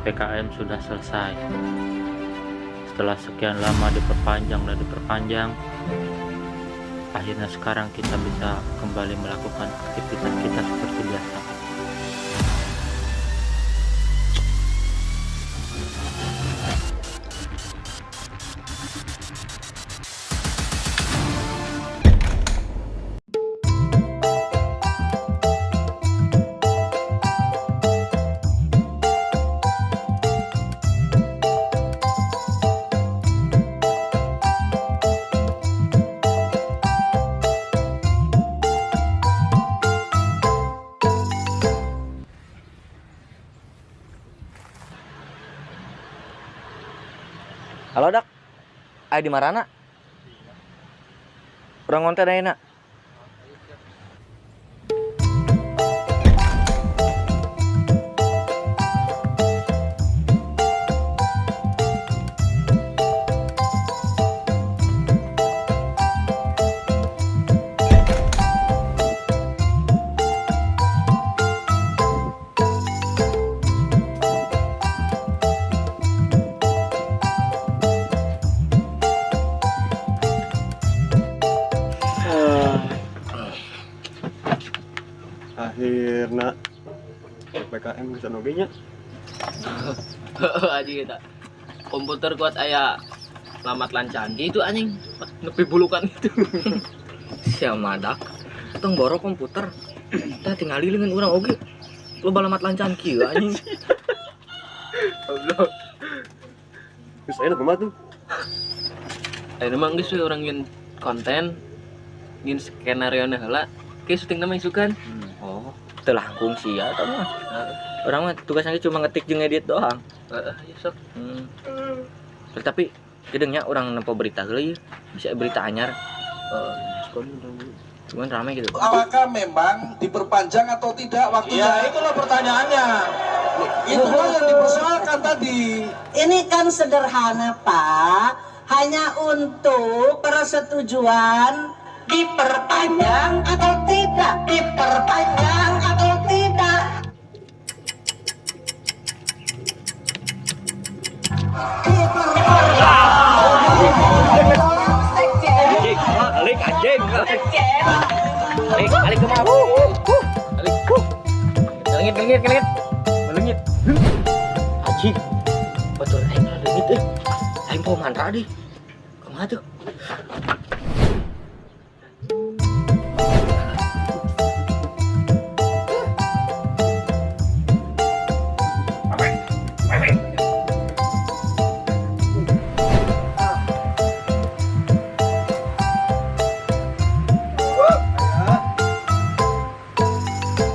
PPKM sudah selesai. Setelah sekian lama diperpanjang dan diperpanjang, akhirnya sekarang kita bisa kembali melakukan aktivitas kita seperti biasa. Halo dak, di mana? Urang ngonten ayeuna. Akhirnya PPKM bisa nogenya. Aja kita komputer kuat aya lamat lancan itu anjing nepi bulukan itu. Sia madak. Tong boro komputer. Tah tingali dengan urang oge. Loba lamat lancan kieu anjing. Goblok. Terus ayeuna kumaha tuh? Ayeuna mah geus we urang nyin konten nyin skenario na heula ke syuting nama isukan. Oh, teu langkung sia eta mah. Urang mah tugasna cuma ngetik jeung edit doang. Heeh, ya sok. Tapi gedengnya orang nempo berita heula bisa berita anyar. Cuman ramai gitu. Apakah memang diperpanjang atau tidak waktunya? Ya, itulah pertanyaannya. Itulah yang dipersoalkan tadi. Ini kan sederhana, Pak. Hanya untuk persetujuan diperpanjang atau tidak, diperpanjang atau tidak. Alik anjing. Alik kemana? Alik. Kelengit. Melengit. Haji. Betul aing lengit euy. Aing poho mantra deui. Kumaha tuh?